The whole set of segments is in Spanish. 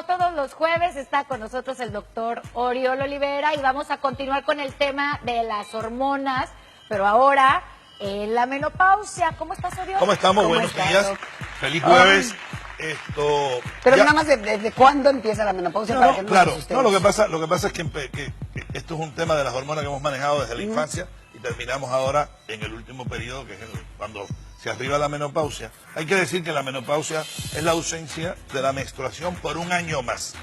todos los jueves está con nosotros el doctor Oriol Olivera y vamos a continuar con el tema de las hormonas, pero ahora en la menopausia. ¿Cómo estás, Oriol? ¿Cómo estamos? Buenos días. Feliz jueves. Pero nada más, ¿desde cuándo empieza la menopausia? Para que no claro. nos asustemos? Lo que pasa es que esto es un tema de las hormonas que hemos manejado desde la infancia y terminamos ahora en el último periodo, que es cuando se arriba la menopausia. Hay que decir que la menopausia es la ausencia de la menstruación por un año más.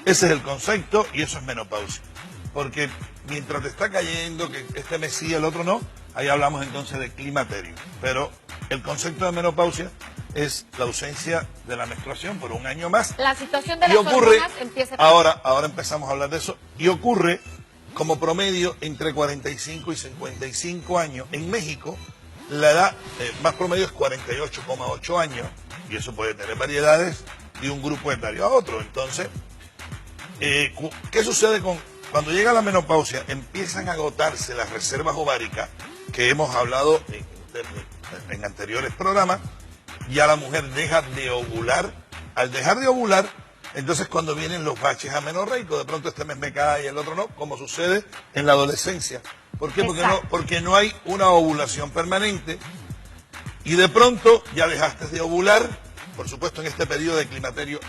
Ese es el concepto y eso es menopausia. Porque mientras te está cayendo, que este mes sí, el otro no, ahí hablamos entonces de climaterio. Pero el concepto de menopausia es la ausencia de la menstruación por un año más. La situación de las hormonas empieza... Ahora empezamos a hablar de eso. Y ocurre como promedio entre 45 y 55 años. En México, la edad más promedio es 48,8 años. Y eso puede tener variedades de un grupo etario a otro. Entonces, ¿qué sucede cuando llega la menopausia? Empiezan a agotarse las reservas ováricas que hemos hablado en anteriores programas. Ya la mujer deja de ovular. Al dejar de ovular, entonces cuando vienen los baches amenorreicos, de pronto este mes me cae y el otro no, como sucede en la adolescencia. ¿Por qué? Porque no hay una ovulación permanente y de pronto ya dejaste de ovular. Por supuesto, en este periodo de climaterio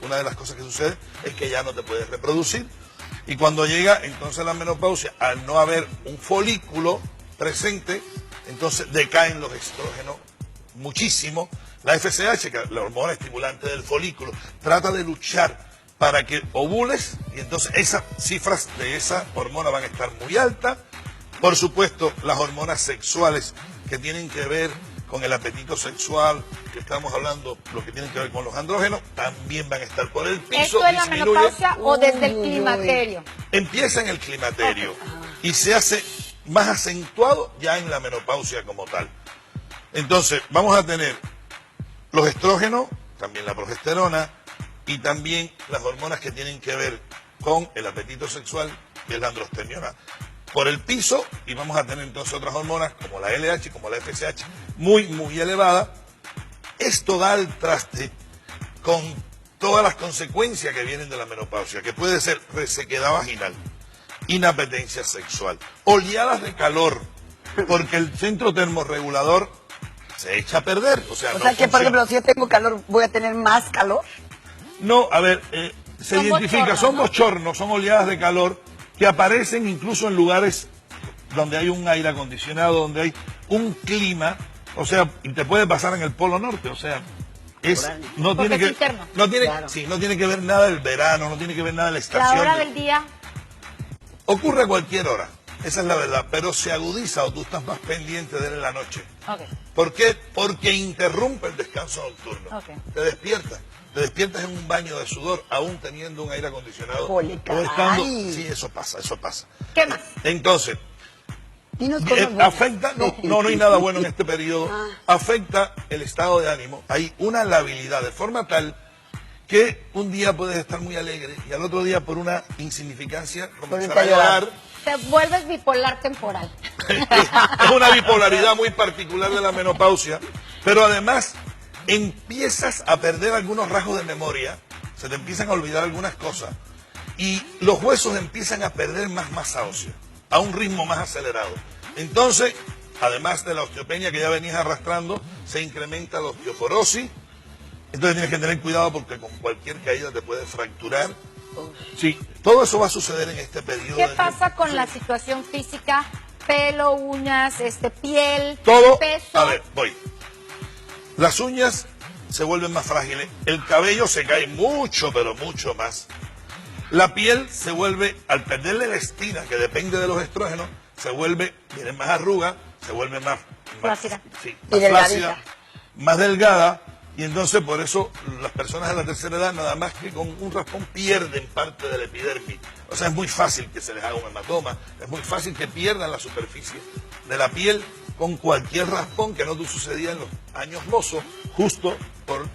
una de las cosas que sucede es que ya no te puedes reproducir. Y cuando llega entonces la menopausia, al no haber un folículo presente, entonces decaen los estrógenos muchísimo. La FSH, que es la hormona estimulante del folículo, trata de luchar para que ovules y entonces esas cifras de esa hormona van a estar muy altas. Por supuesto, las hormonas sexuales que tienen que ver con el apetito sexual, que estamos hablando, lo que tienen que ver con los andrógenos, también van a estar por el piso. ¿Esto es la menopausia o desde el climaterio? Empieza en el climaterio y se hace más acentuado ya en la menopausia como tal. Entonces, vamos a tener los estrógenos, también la progesterona y también las hormonas que tienen que ver con el apetito sexual, que es la androstenediona, por el piso, y vamos a tener entonces otras hormonas como la LH, como la FSH, muy, muy elevada. Esto da al traste con todas las consecuencias que vienen de la menopausia, que puede ser resequedad vaginal, inapetencia sexual, oleadas de calor, porque el centro termorregulador se echa a perder. O sea, que, por ejemplo, si yo tengo calor, ¿voy a tener más calor? No, a ver, se identifica, son bochornos, son oleadas de calor que aparecen incluso en lugares donde hay un aire acondicionado, donde hay un clima, o sea, y te puede pasar en el Polo Norte, o sea, no tiene que ver nada del verano, no tiene que ver nada de la estación. ¿La hora del día? Ocurre a cualquier hora, esa es la verdad, pero se agudiza o tú estás más pendiente de él en la noche. Okay. ¿Por qué? Porque interrumpe el descanso nocturno. Okay. Te despiertas en un baño de sudor, aún teniendo un aire acondicionado. Sí, eso pasa. ¿Qué más? Entonces, afecta, no hay nada bueno en este periodo, afecta el estado de ánimo, hay una labilidad de forma tal que un día puedes estar muy alegre y al otro día por una insignificancia comenzar a llorar. Te vuelves bipolar temporal. Es una bipolaridad muy particular de la menopausia, pero además empiezas a perder algunos rasgos de memoria, se te empiezan a olvidar algunas cosas y los huesos empiezan a perder más masa ósea, a un ritmo más acelerado. Entonces, además de la osteopenia que ya venías arrastrando, se incrementa la osteoporosis. Entonces tienes que tener cuidado porque con cualquier caída te puede fracturar. Sí, todo eso va a suceder en este periodo. ¿Qué pasa con la situación física? Pelo, uñas, piel, todo, peso. A ver, voy. Las uñas se vuelven más frágiles, el cabello se cae mucho, pero mucho más. La piel se vuelve, al perderle la elastina, que depende de los estrógenos, viene más arruga, se vuelve más flácida, más delgada, y entonces por eso las personas de la tercera edad, nada más que con un raspón, pierden parte de la epidermis. O sea, es muy fácil que se les haga un hematoma, es muy fácil que pierdan la superficie de la piel con cualquier raspón, que no sucedía en los años mozos, justo por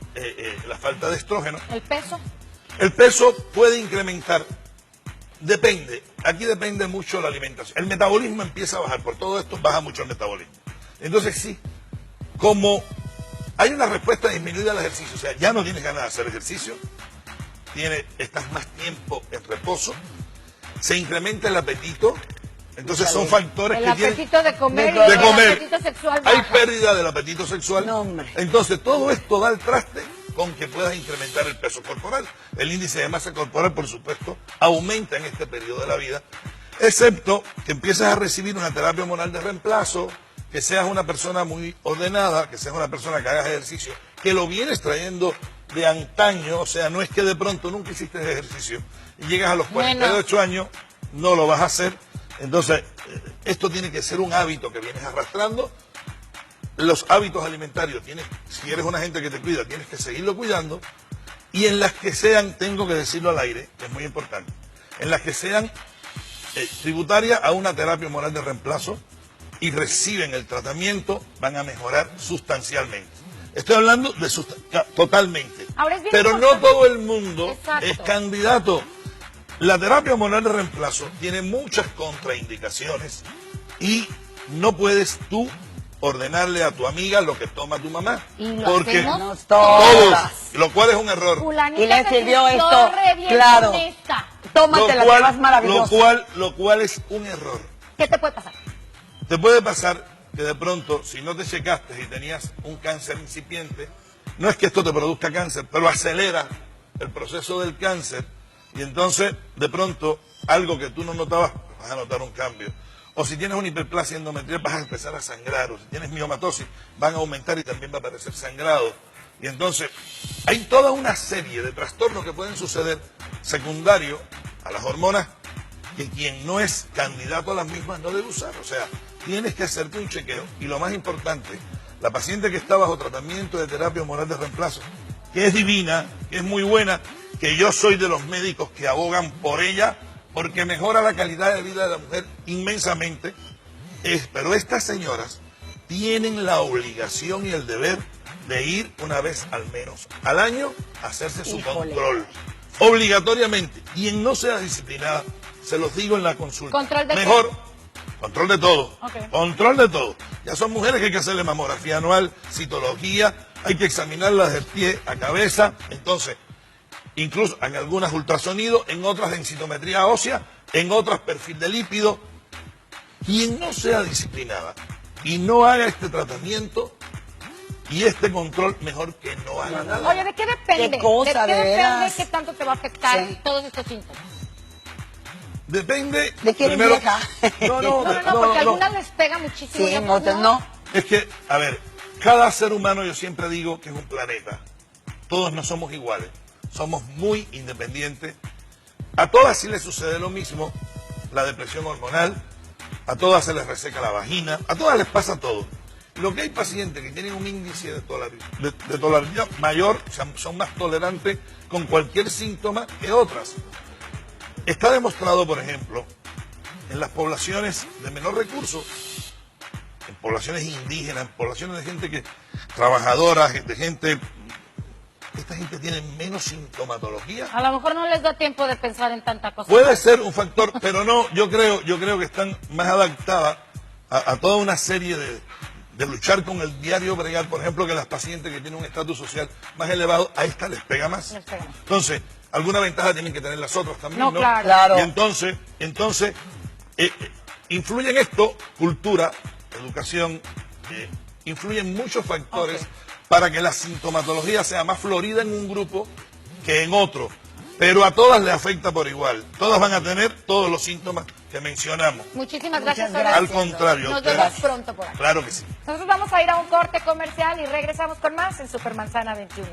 la falta de estrógeno. ¿El peso? El peso puede incrementar, aquí depende mucho la alimentación. El metabolismo empieza a bajar, por todo esto baja mucho el metabolismo. Entonces sí, como hay una respuesta disminuida al ejercicio, o sea, ya no tienes ganas de hacer ejercicio, estás más tiempo en reposo, se incrementa el apetito. Entonces son factores que tienen... El apetito de comer y de el comer. apetito sexual Hay baja. pérdida del apetito sexual. No, hombre. Entonces todo esto da el traste con que puedas incrementar el peso corporal. El índice de masa corporal, por supuesto, aumenta en este periodo de la vida, excepto que empieces a recibir una terapia hormonal de reemplazo, que seas una persona muy ordenada, que seas una persona que hagas ejercicio, que lo vienes trayendo de antaño, o sea, no es que de pronto nunca hiciste ejercicio y llegas a los 48 años, no lo vas a hacer. Entonces, esto tiene que ser un hábito que vienes arrastrando. Los hábitos alimentarios, si eres una gente que te cuida, tienes que seguirlo cuidando. Y en las que sean, tengo que decirlo al aire, que es muy importante, en las que sean tributarias a una terapia hormonal de reemplazo y reciben el tratamiento, van a mejorar sustancialmente. Estoy hablando de totalmente. Ahora es bien Pero no importante. todo el mundo Exacto. es candidato. La terapia hormonal de reemplazo tiene muchas contraindicaciones y no puedes tú ordenarle a tu amiga lo que toma tu mamá. Y lo porque hacemos todos, lo cual es un error. Fulanita Y le se sirvió sintió esto, re bien claro. con esta. Tómatela, te vas maravilloso. Lo cual es un error. ¿Qué te puede pasar? Te puede pasar que de pronto, si no te checaste y tenías un cáncer incipiente, no es que esto te produzca cáncer, pero acelera el proceso del cáncer y entonces de pronto algo que tú no notabas, vas a notar un cambio. O si tienes una hiperplasia endometrial vas a empezar a sangrar, o si tienes miomatosis van a aumentar y también va a aparecer sangrado. Y entonces hay toda una serie de trastornos que pueden suceder secundarios a las hormonas que quien no es candidato a las mismas no debe usar. O sea, tienes que hacerte un chequeo. Y lo más importante, la paciente que está bajo tratamiento de terapia hormonal de reemplazo, que es divina, que es muy buena, que yo soy de los médicos que abogan por ella, porque mejora la calidad de vida de la mujer inmensamente. Pero estas señoras tienen la obligación y el deber de ir una vez al menos al año a hacerse su control. Obligatoriamente. Quien no sea disciplinada, se los digo en la consulta. ¿Control de mejor, control de todo. Okay. Control de todo. Ya son mujeres que hay que hacerle mamografía anual, citología, hay que examinarlas de pie a cabeza. Entonces, incluso en algunas ultrasonido, en otras densitometría ósea, en otras perfil de lípido. Quien no sea disciplinada y no haga este tratamiento y este control, mejor que no haga nada. Oye, ¿de qué depende? Qué cosa, ¿De qué de depende veras. qué tanto te va a afectar Sí. todos estos síntomas? Depende. ¿De quién es primero, vieja? No, porque a algunas les pega muchísimo. Sí, y a no, otras no. Es que, a ver, cada ser humano yo siempre digo que es un planeta. Todos no somos iguales. Somos muy independientes. A todas sí les sucede lo mismo, la depresión hormonal. A todas se les reseca la vagina. A todas les pasa todo. Lo que hay pacientes que tienen un índice de tolerabilidad mayor, o sea, son más tolerantes con cualquier síntoma que otras. Está demostrado, por ejemplo, en las poblaciones de menor recursos, en poblaciones indígenas, en poblaciones de gente que trabajadora, de gente, esta gente tiene menos sintomatología. A lo mejor no les da tiempo de pensar en tanta cosa. Puede ser un factor, pero no, yo creo que están más adaptadas a toda una serie de luchar con el diario bregar, por ejemplo, que las pacientes que tienen un estatus social más elevado, a esta les pega más. Les pega más. Entonces, alguna ventaja tienen que tener las otras también, No, ¿no? claro. Y entonces influye en esto cultura, educación, influyen muchos factores para que la sintomatología sea más florida en un grupo que en otro. Pero a todas les afecta por igual. Todas van a tener todos los síntomas que mencionamos. Muchísimas gracias. Muchas gracias. Al contrario. Nos ustedes. vemos pronto por aquí. Claro que sí. Nosotros vamos a ir a un corte comercial y regresamos con más en Supermanzana 21.